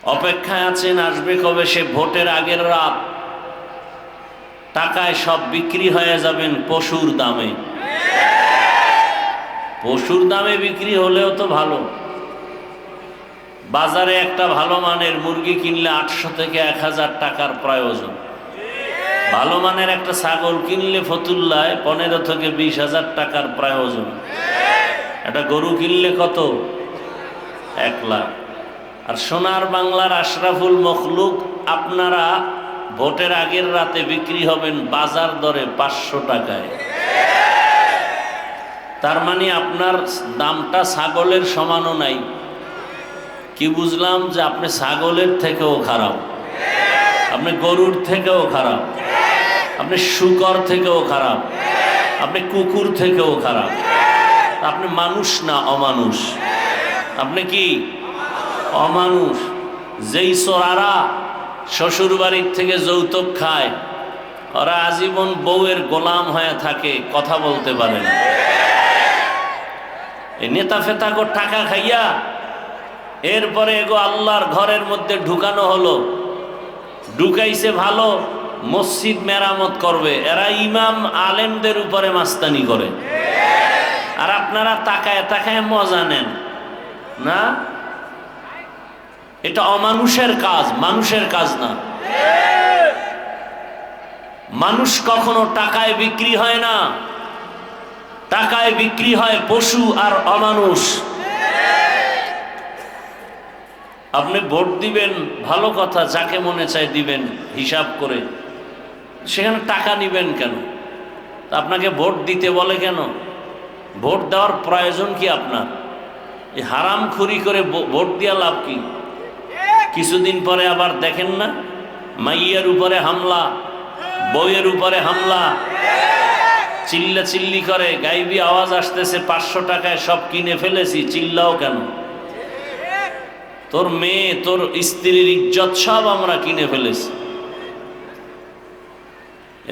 অপেক্ষায় আছেন আসবে কবে সে ভোটের আগের রাত। টাকায় সব বিক্রি হয়ে যাবেন পশুর দামে। পশুর দামে বিক্রি হলেও তো ভালো। বাজারে একটা ভালো মানের মুরগি কিনলে 800 থেকে 1000 টাকার প্রয়োজন। ভালো মানের একটা ছাগল কিনলে ফতুল্লায় 15 থেকে 20,000 টাকার প্রয়োজন। একটা গরু কিনলে কত? 1 লাখ। আর সোনার বাংলার আশরাফুল মখলুক আপনারা ভোটের আগের রাতে বিক্রি হবেন বাজার দরে 500 টাকায়। তার মানে আপনার দামটা ছাগলের সমানও নাই। কি বুঝলাম? যে আপনি ছাগলের থেকেও খারাপ, আপনি গরুর থেকেও খারাপ, আপনি শূকর থেকেও খারাপ, আপনি কুকুর থেকেও খারাপ। আপনি মানুষ না অমানুষ। আপনি কি অমানুষ। যেই চোরারা শ্বশুর বাড়ির থেকে যৌতুক খায় ওরা আজীবন বউয়ের গোলাম হয়ে থাকে, কথা বলতে পারে না। এই নেতা ফেতাগো টাকা খাইয়া এরপরে এগো আল্লাহর ঘরের মধ্যে ঢুকানো হলো। ঢুকাইছে ভালো, মসজিদ মেরামত করবে, এরা ইমাম আলেমদের উপরে মাস্তানি করে। আর আপনারা তাকায় তাকায় মজা নেন না। এটা অমানুষের কাজ, মানুষের কাজ না। মানুষ কখনো টাকায় বিক্রি হয় না। টাকায় বিক্রি হয় পশু আর অমানুষ। আপনি ভোট দিবেন ভালো কথা, যাকে মনে চায় দিবেন হিসাব করে, সেখানে টাকা নিবেন কেন? আপনাকে ভোট দিতে বলে কেন? ভোট দেওয়ার প্রয়োজন কি আপনার? এই হারামখুরি করে ভোট দিয়া লাভ কি? কিছুদিন পরে আবার দেখেন না, মাইয়ের উপরে হামলা, বউয়ের উপরে হামলা, চিল্লা চিল্লি করে, গাইবি আওয়াজ আসতেছে 500 টাকায় সব কিনে ফেলেছি, চিল্লাও কেন? তোর মেয়ে তোর স্ত্রীর ইজ্জত সব আমরা কিনে ফেলেছি।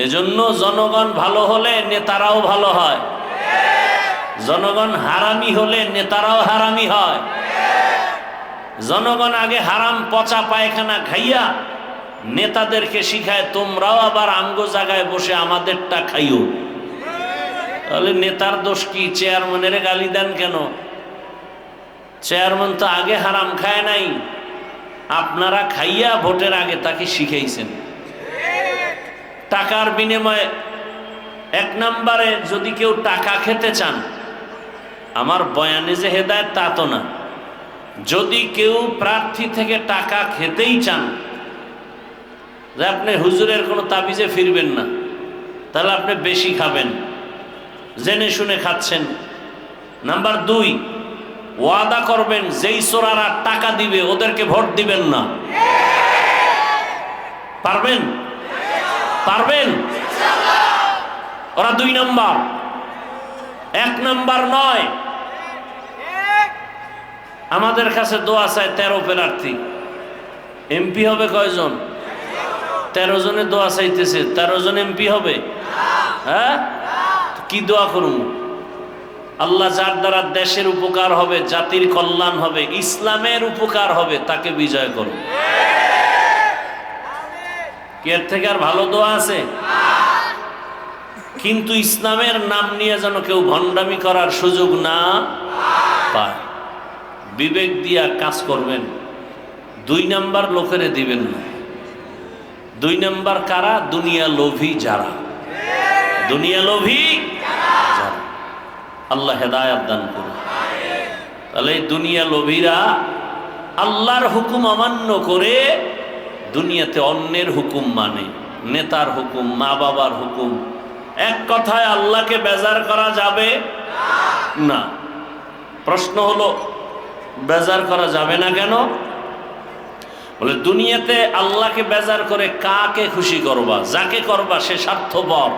এজন্য জনগণ ভালো হলে নেতারাও ভালো হয়, জনগণ হারামি হলে নেতারাও হারামি হয়। জনগণ আগে হারাম পচা পায়খানা খাইয়া নেতাদেরকে শিখায় তোমরাও আবার আমগো জায়গায় বসে আমাদেরটা খাইও। তাহলে নেতার দোষ কি? চেয়ারম্যানের গালি দেন কেন? চেয়ারম্যান তো আগে হারাম খায় নাই, আপনারা খাইয়া ভোটের আগে তাকে শিখাইছেন। টাকার বিনিময়ে 1 নম্বরে যদি কেউ টাকা খেতে চান, আমার বয়ানে যে হেদায়েত তা তো না। যদি কেউ প্রার্থী থেকে টাকা খেতেই চান, যে আপনি হুজুরের কোনো তাবিজে ফিরবেন না, তাহলে আপনি বেশি খাবেন, জেনে শুনে খাচ্ছেন। নাম্বার 2, ওয়াদা করবেন যেই চোরারা টাকা দিবে ওদেরকে ভোট দিবেন না। পারবেন? পারবেন? ওরা 2 নম্বর, 1 নম্বর নয়। আমাদের কাছে দোয়া চায় 13 প্রার্থী, এমপি হবে কয়জন? 13 জনের দোয়া চাইতেছে, 13 জন এমপি হবে? হ্যাঁ, কি দোয়া করুন? আল্লাহ যার দ্বারা দেশের উপকার হবে, জাতির কল্যাণ হবে, ইসলামের উপকার হবে, তাকে বিজয় করুন। কি এর থেকে আর ভালো দোয়া আছে? কিন্তু ইসলামের নাম নিয়ে যেন কেউ ভণ্ডামি করার সুযোগ না পায়। বিবেক দিয়া কাজ করবেন। 2 নম্বর লোকেরে দিবেন না। 2 নম্বর কারা? দুনিয়া লোভী যারা, দুনিয়া লোভী যারা। আল্লাহ হেদায়েত দান করুন। তাহলে এই দুনিয়া লোভীরা আল্লাহর হুকুম অমান্য করে দুনিয়াতে অন্যের হুকুম মানে, নেতার হুকুম, মা বাবার হুকুম। এক কথায় আল্লাহকে বেজার করা যাবে না। প্রশ্ন হলো বেজার করা যাবে না কেন? বলে দুনিয়াতে আল্লাহকে বেজার করে কাকে খুশি করবা? যাকে করবা সে স্বার্থপর,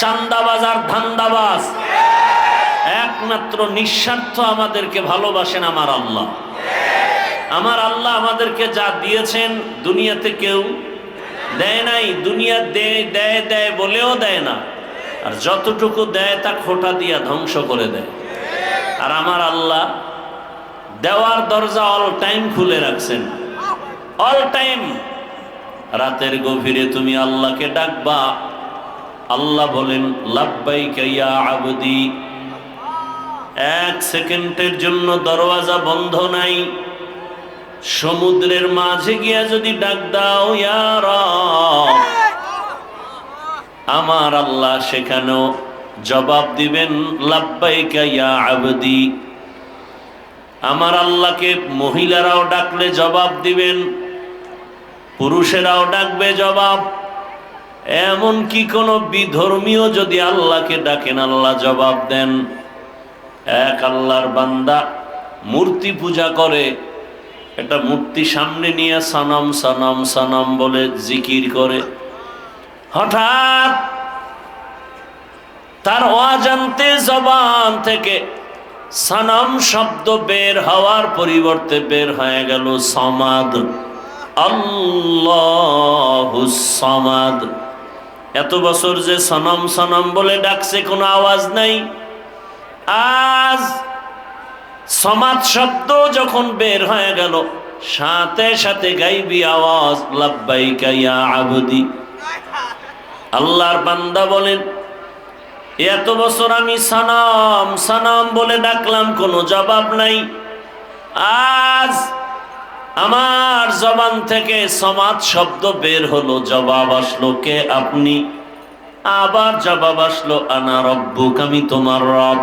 চান্দাবাজ আর ধান্দাবাজ। একমাত্র নিঃস্বার্থ আমাদেরকে ভালোবাসেন আমার আল্লাহ। আমার আল্লাহ আমাদেরকে যা দিয়েছেন দুনিয়াতে কেউ দেয় নাই। দুনিয়া দেয় দেয় দেয় বলেও দেয় না, আর যতটুকু দেয় তা খোঁটা দিয়া ধ্বংস করে দেয়। আর আমার আল্লাহ দেওয়ার দরজা অল টাইম খুলে রাখছেন। অল টাইম রাতের গভীরে তুমি আল্লাহকে ডাকবা। আল্লাহ বলেন লাব্বাইকা ইয়া আবদি, এক সেকেন্ডের জন্য দরওয়াজা বন্ধ নাই। সমুদ্রের মাঝে গিয়া যদি ডাক দাও ইয়া রব, আমার আল্লাহ সেখানেও জবাব দিবেন লাব্বাইকা ইয়া আবদি। আমার আল্লাহকে মহিলারাও ডাকলে জবাব দিবেন, পুরুষেরাও ডাকবে জবাব। এমন কি কোনো বিধর্মীয় যদি আল্লাহকে ডাকেন আল্লাহ জবাব দেন। এক আল্লাহর বান্দা মূর্তি পূজা করে, এটা মূর্তি সামনে নিয়ে সনম সনম সনম বলে জিকির করে, হঠাৎ তার অজান্তে জবান থেকে সনম শব্দ বের হওয়ার পরিবর্তে বের হয়ে গেল সমাদ, আল্লাহুস সামাদ। এত বছর যে সনম সনম বলে ডাকছে কোনো আওয়াজ নাই, আজ সমাদ শব্দ যখন বের হয়ে গেল সাথে সাথে গাইবি আওয়াজ লাব্বাইকা ইয়া আবদি। আল্লাহর বান্দা বলেন এত বছর আমি সনম সনম বলে ডাকলাম কোনো জবাব নাই, আজ আমার জবান থেকে সমাদ শব্দ বের হলো, জবাব আসলো কে আপনি। আবার জবাব আসলো আনা রব্বুক, আমি তোমার রব।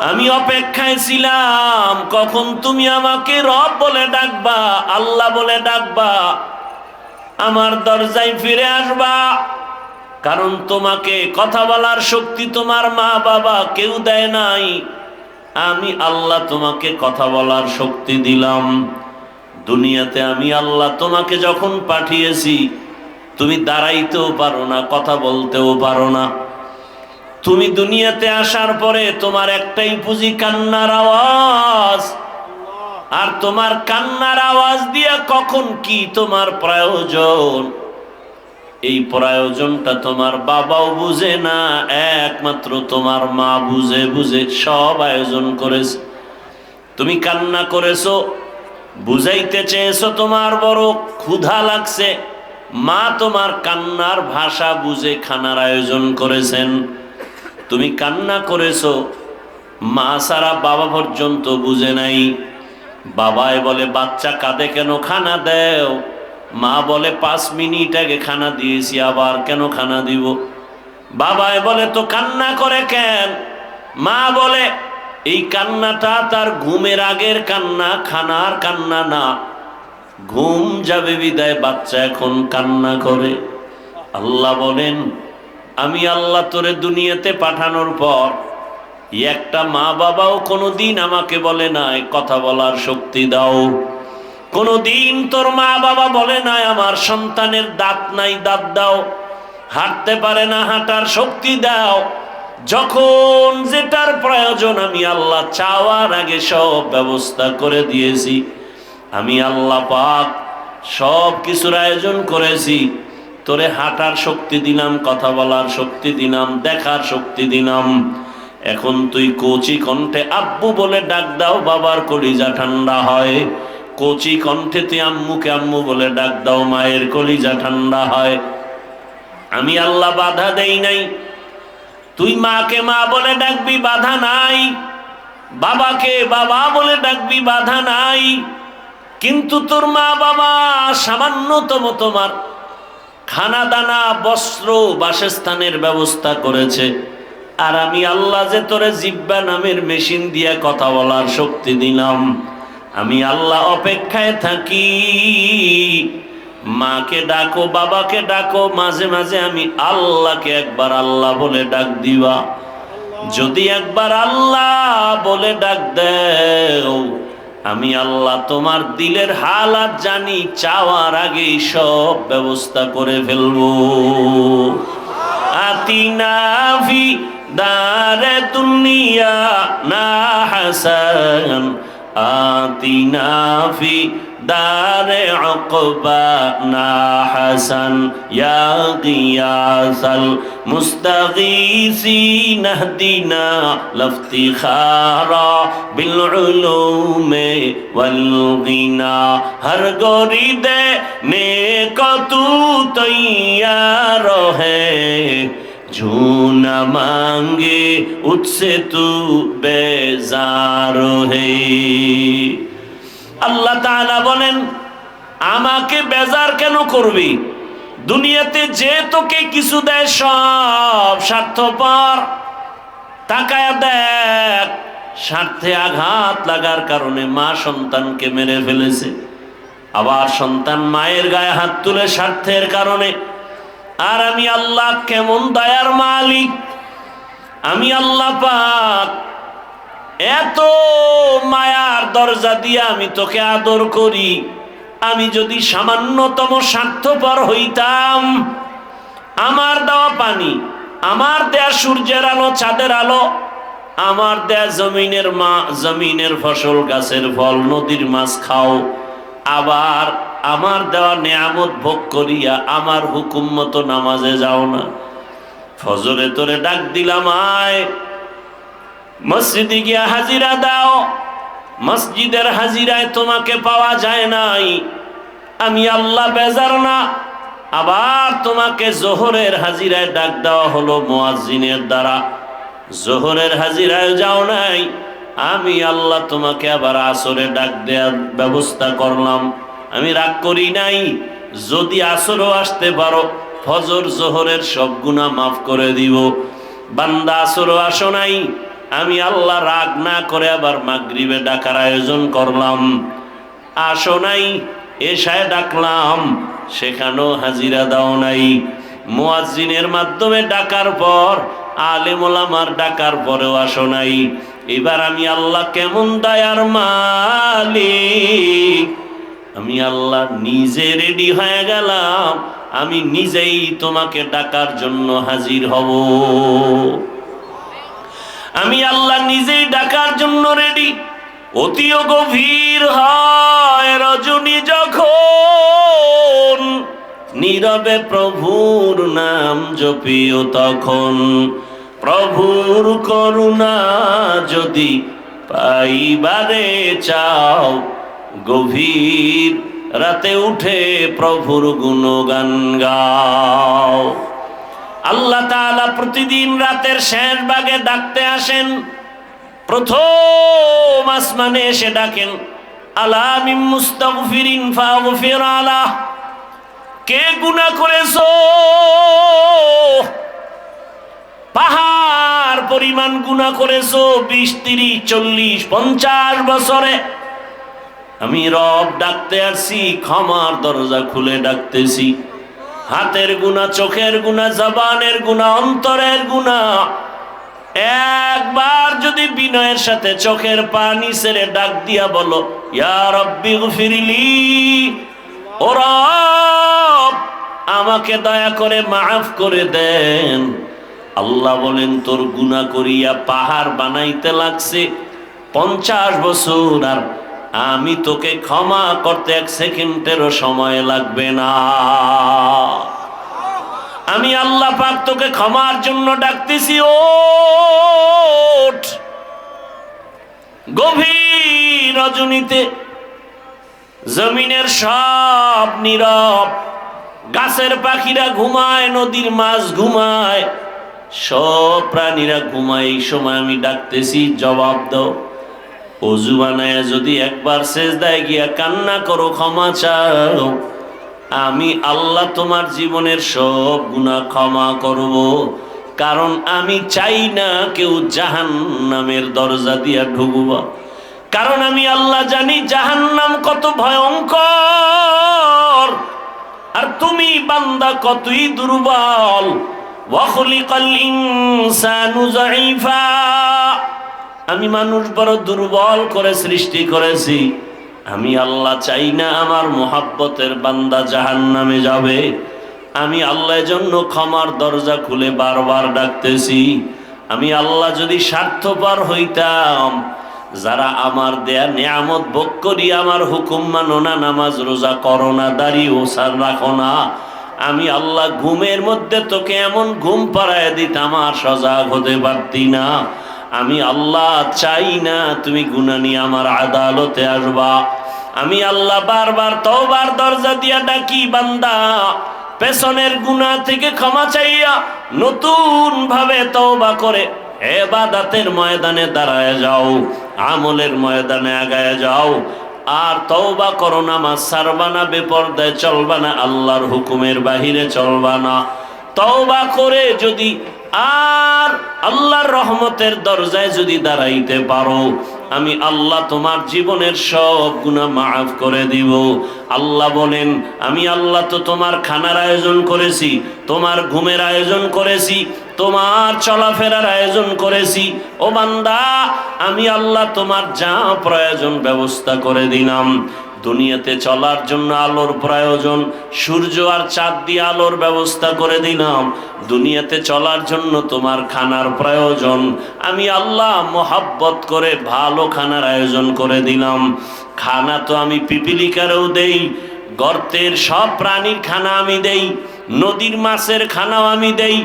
আমি অপেক্ষায় ছিলাম কখন তুমি আমাকে রব বলে ডাকবা, আল্লাহ বলে ডাকবা, আমার দরজায় ফিরে আসবা। কারণ তোমাকে কথা বলার শক্তি তোমার মা বাবা কেউ দেয় নাই, আমি আল্লাহ তোমাকে কথা বলার শক্তি দিলাম। দুনিয়াতে আমি আল্লাহ তোমাকে যখন পাঠিয়েছি তুমি দাঁড়াইতেও পারো না, কথা বলতেও পারো না। তুমি দুনিয়াতে আসার পরে তোমার একটাই পুঁজি কান্নার আওয়াজ, আর তোমার কান্নার আওয়াজ দিয়া কখন কি তোমার প্রয়োজন, এই প্রয়োজনটা তোমার বাবাও বুঝে না, একমাত্র তোমার মা বুঝে বুঝে সব আয়োজন করেছে। তুমি কান্না করেছো, বুঝাইতে চেয়েছো তোমার বড় ক্ষুধা লাগছে, মা তোমার কান্নার ভাষা বুঝে খানার আয়োজন করেছেন। তুমি কান্না করেছো, মা সারা বাবা পর্যন্ত বুঝে নাই। বাবায় বলে বাচ্চা কাঁদে কেন, খানা দেও। মা বলে 5 মিনিট আগে খানা দিয়েছি, আবার কেন খানা দিব। বাবায় বলে তো কান্না করে কেন, মা বলে এই কান্নাটা তার ঘুমের আগের কান্না, খানার কান্না না। ঘুম যাবে বিদায় বাচ্চা এখন কান্না করে। আল্লাহ বলেন আমি আল্লাহ তোরে দুনিয়াতে পাঠানোর পর একটা মা বাবাও কোনোদিন আমাকে বলে নাই কথা বলার শক্তি দাও। কোনোদিন তোর মা বাবা বলে নাই আমার সন্তানের দাঁত নাই দাঁত দাও, হাঁটতে পারে না হাঁটার শক্তি দাও। যখন যেটার প্রয়োজন আমি আল্লাহ চাওয়ার আগে সব ব্যবস্থা করে দিয়েছি। আমি আল্লাহ পাক সব কিছুর আয়োজন করেছি। তোরে হাঁটার শক্তি দিলাম, কথা বলার শক্তি দিলাম, দেখার শক্তি দিলাম। এখন তুই কচি কণ্ঠে আব্বু বলে ডাক দাও, বাবার কলিজা ঠান্ডা হয়। কচি কণ্ঠে তুই আম্মুকে আম্মু বলে ডাক দাও, মায়ের কলিজা ঠান্ডা হয়। আমি আল্লাহ বাধা দেই নাই। তুই মাকে মা বলে ডাকবি, বাধা নাই। বাবাকে বাবা বলে ডাকবি, বাধা নাই। কিন্তু তোর মা বাবা সামান্যতম তোমার খানা দানা বস্ত্র বাসস্থানের ব্যবস্থা করেছে, আর আমি আল্লাহ যে তোরে জিব্বা নামের মেশিন দিয়ে কথা বলার শক্তি দিলাম। আমি আল্লাহ অপেক্ষায় থাকি। মাকে ডাকো, বাবাকে ডাকো, মাঝে মাঝে আমি আল্লাহকে একবার আল্লাহ বলে ডাক দিবা। যদি একবার আল্লাহ বলে ডাক দেও, আমি আল্লাহ তোমার দিলের হালাত জানি, চাওয়ার আগেই সব ব্যবস্থা করে ফেলবো। আতিনা ফি দারে দুনিয়া না হাসান آتنا في دار عقبانا حسن يا غياث المستغيثين اهدنا لافتخارا بالعلوم والغنى ہر گوری دینے کو تو تیار ہے جو نہ مانگے اس سے تو بیزار ہے আল্লাহ তাআলা বলেন আমাকে বেজার কেন করবি দুনিয়াতে যে তোকে কিছু দেয় সব স্বার্থপর তাকায়া দেখ স্বার্থে আঘাত লাগার কারণে মা সন্তানকে মেরে ফেলেছে আবার সন্তান মায়ের গায়ে হাত তুলে স্বার্থের কারণে আর আমি আল্লাহ কেমন দয়ার মালিক আমি আল্লাহ পাক এত মায়ার দরজা দিয়ে আমি তোকে আদর করি আমি যদি সামান্যতম স্বার্থপর হইতাম আমার দেওয়া পানি আমার দেয়া সূর্যের আলো চাঁদের আলো আমার দেয়া জমিনের ফসল গাছের ফল নদীর মাছ খাও আবার আমার দেওয়া নেয়ামত ভোগ করিয়া আমার হুকুম মতো নামাজে যাও না ফজরে তোরে ডাক দিলাম আয় মসজিদে গিয়া হাজিরা দাও মসজিদের হাজিরায় তোমাকে পাওয়া যায় নাই আমি আল্লাহ বেজার না আবার তোমাকে জোহরের হাজিরায় ডাক দেওয়া হলো মুয়াজ্জিনের দ্বারা জোহরের হাজিরায় যাও নাই আমি আল্লাহ তোমাকে আবার আসরে ডাক দেওয়ার ব্যবস্থা করলাম আমি রাগ করি নাই যদি আসরও আসতে পারো ফজর জোহরের সব গুনাহ মাফ করে দিব বান্দা আসরও আসো নাই আমি আল্লাহ রাগ না করে আবার মাগরিবে ডাকার আয়োজন করলাম আসো নাই এশায় ডাকলাম সেখানেও হাজিরা দাও নাই মুয়াজ্জিনের মাধ্যমে ডাকার পর আলেম ওলামার ডাকার পরেও আসো নাই এবার আমি আল্লাহ কেমন দয়ার মালিক আমি আল্লাহ নিজে রেডি হয়ে গেলাম আমি নিজেই তোমাকে ডাকার জন্য হাজির হব আমি আল্লাহ নিজেই ডাকার জন্য রেডি অতিও গভীর হয় রজনী যখন নীরবে প্রভুর নাম জপিও তখন প্রভুর করুণা যদি পাইবারে চাও গভীর রাতে উঠে প্রভুর গুণগান গাও আল্লাহ তাআলা প্রতিদিন রাতের শেষ ভাগে ডাকতে আসেন প্রথম আসমানে এসে ডাকেন আলা মিন মুস্তাগফিরিন ফাগফির আলাহ কে গুনাহ করেছো পাহাড় পরিমাণ গুনাহ করেছো 20 30 40 50 বছরে আমি রব ডাকতে আসছি ক্ষমার দরজা খুলে ডাকতেছি হাতের গুনাহ চোখের গুনাহ জবানের গুনাহ অন্তরের গুনাহ একবার যদি বিনয়ের সাথে চোখের পানি ছেড়ে ডাক দিয়া বলো ইয়া রাব্বি গফিরলি ও রব আমাকে দয়া করে মাফ করে দেন আল্লাহ বলেন তোর গুনাহ করিয়া পাহাড় বানাইতে লাগছে 50 বছর আর আমি তোকে ক্ষমা করতে 1 সেকেন্ডেরও সময় লাগবে না আমি আল্লাহ পাক তোকে ক্ষমার জন্য ডাকতেছি ওঠ গভীর রজনীতে জমিনের সব নীরব গাছের পাখিরা ঘুমায় নদীর মাছ ঘুমায় সব প্রাণীরা ঘুমায় এই সময় আমি ডাকতেছি জবাব দাও ওযু বানায়া যদি একবার সিজদায় গিয়া কান্না করো ক্ষমা চাও আমি আল্লাহ তোমার জীবনের সব গুনাহ ক্ষমা করব কারণ আমি চাই না কেউ জাহান্নামের দরজা দিয়া ঢুকবা কারণ আমি আল্লাহ জানি জাহান্নাম কত ভয়ঙ্কর আর তুমি বান্দা কতই দুর্বল ওয়া খুলিকাল ইনসানু যায়ীফা আমি মানুষ বড় দুর্বল করে সৃষ্টি করেছি আমি আল্লাহ চাই না আমার মোহাব্বতের বান্দা জাহান্নামে যাবে আমি আল্লাহর জন্য ক্ষমার দরজা খুলে বারবার ডাকতেছি আমি আল্লাহ যদি স্বার্থপর হইতাম যারা আমার দেয়া নিয়ামত ভোগ করি আমার হুকুম মানো না, নামাজ রোজা করো না, দাড়ি ওসার রাখো না, আমি আল্লাহ ঘুমের মধ্যে তোকে এমন ঘুম পাড়ায় দিতাম আর সজাগ হতে পারতি না। আমি আল্লাহ চাই না তুমি গুনাহ নিয়ে আমার আদালতে আসবা। আমি আল্লাহ বারবার তওবার দরজা দিয়া ডাকি, বান্দা পেছনের গুনাহ থেকে ক্ষমা চাইয়া নতুন ভাবে তওবা করে ইবাদতের ময়দানে দাঁড়ায় যাও, আমলের ময়দানে আগায় যাও। আর তওবা করো, নামাজ ছাড়বা না, বেপরদায় চলবা না, আল্লাহর হুকুমের বাহিরে চলবা না। তওবা করে যদি আর আল্লাহর রহমতের দরজায় যদি দাঁড়াইতে পারো, আমি আল্লাহ তোমার জীবনের সব গুনাহ মাফ করে দিব। আল্লাহ বলেন, আমি আল্লাহ তো তোমার খানার আয়োজন করেছি, তোমার ঘুমের আয়োজন করেছি, তোমার চলাফেরার আয়োজন করেছি। ও বান্দা, আমি আল্লাহ তোমার যা প্রয়োজন ব্যবস্থা করে দিলাম। দুনিয়াতে চলার জন্য আলোর প্রয়োজন, সূর্য আর চাঁদ দিয়ে আলোর ব্যবস্থা করে দিলাম। দুনিয়াতে চলার জন্য তোমার খানার প্রয়োজন, আমি আল্লাহ মোহাব্বত করে ভালো খানার আয়োজন করে দিলাম। খানা তো আমি পিপিলিকারেও দেই, গর্তের সব প্রাণীর খানা আমি দেই, নদীর মাছের খানাও আমি দেই,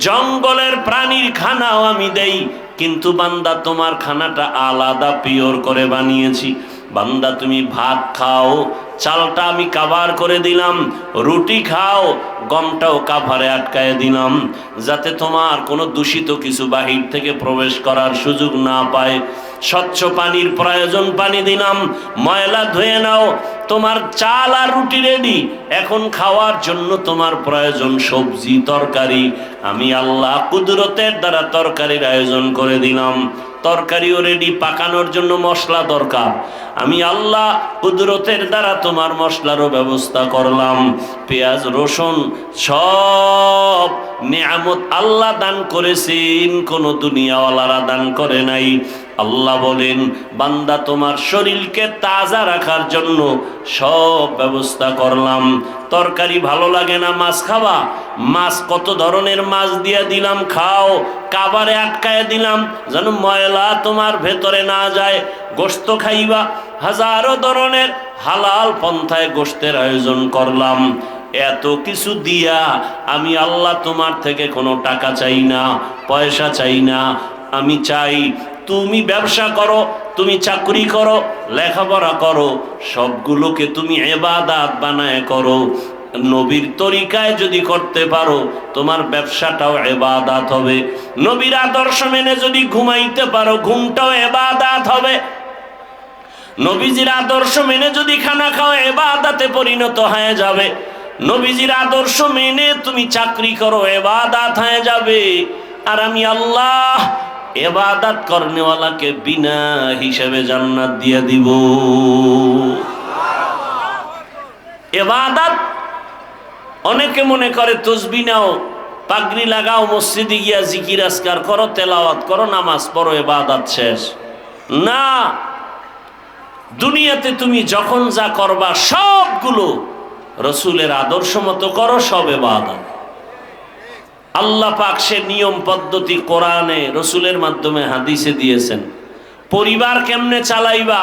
জঙ্গলের প্রাণীর খানাও আমি দেই। কিন্তু বান্দা তোমার খানাটা আলাদা পিওর করে বানিয়েছি। বান্দা তুমি ভাত খাও, চালটা আমি কাভার করে দিলাম, রুটি খাও, গমটাও কাভারে আটকায় দিলাম, যাতে তোমার কোনো দূষিত কিছু বাহির থেকে প্রবেশ করার সুযোগ না পায়। স্বচ্ছ পানির প্রয়োজন, পানি দিলাম, ময়লা ধুয়ে নাও। তোমার চাল আর রুটি রেডি, এখন খাওয়ার জন্য তোমার প্রয়োজন সবজি তরকারি, আমি আল্লাহ কুদরতের দ্বারা তরকারির আয়োজন করে দিলাম। তরকারিও রেডি, পাকানোর জন্য মশলা দরকার, আমি আল্লাহ কুদরতের দ্বারা তোমার মশলারও ব্যবস্থা করলাম। পেঁয়াজ রসুন সব নিয়ামত আল্লাহ দান করেছেন, কোনো দুনিয়াওয়ালারা দান করে নাই। আল্লাহ বলেন, বান্দা তোমার শরীরকে তাজা রাখার জন্য সব ব্যবস্থা করলাম। তরকারি ভালো লাগে না, মাছ খাবা, মাছ কত ধরনের মাছ দিয়ে দিলাম, খাও, কাবারে আটকায় দিলাম যেন ময়লা তোমার ভেতরে না যায়। গোশত খাইবা, হাজারো ধরনের হালাল পন্থায় গোশতের আয়োজন করলাম। এত কিছু দিয়া আমি আল্লাহ তোমার থেকে কোনো টাকা চাই না, পয়সা চাই না। আমি চাই তুমি ব্যবসা করো, তুমি চাকরি করো, লেখাপড়া করো, সবগুলোকে তুমি ইবাদত বানায় করো। নবীর তরিকায় যদি করতে পারো, তোমার ব্যবসাটাও ইবাদত হবে। নবীর আদর্শ মেনে যদি ঘুমাইতে পারো, ঘুমটাও ইবাদত হবে। নবীজির আদর্শ মেনে যদি খানা খাও, ইবাদতে পরিণত হয়ে যাবে। নবীজির আদর্শ মেনে তুমি চাকরি করো, ইবাদত হয়ে যাবে। আর আমি আল্লাহ ইবাদত করনেওয়ালাকে বিনা হিসাবে জান্নাত দিয়ে দিব। ইবাদত অনেকে মনে করে তসবিহ নাও, পাগড়ি লাগাও, মসজিদে গিয়া জিকির আজকার করো, তেলাওয়াত করো, নামাজ পড়ো, ইবাদত শেষ না। দুনিয়াতে তুমি যখন যা করবা সবগুলো রসুলের আদর্শ মতো করো, সব ইবাদত। আল্লাহ পাক সে নিয়ম পদ্ধতি কোরআনে রসুলের মাধ্যমে হাদিসে দিয়েছেন। পরিবার কেমনে চালাইবা,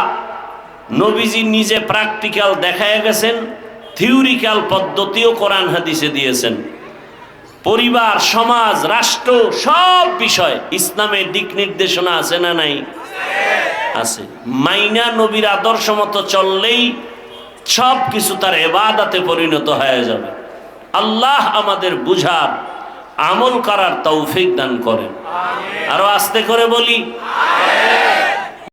নবীজি নিজে প্র্যাকটিক্যাল দেখায় গেছেন, থিওরিক্যাল পদ্ধতিও কোরআন হাদিসে দিয়েছেন। পরিবার, সমাজ, রাষ্ট্র, সব বিষয় ইসলামের দিক নির্দেশনা আছে না নাই? আছে। মাইনা নবীর আদর্শ মতো চললেই সব কিছু তার ইবাদতে পরিণত হয়ে যাবে। আল্লাহ আমাদের বুঝার, আমল করার তৌফিক দান করেন। আরো আস্তে করে বলি।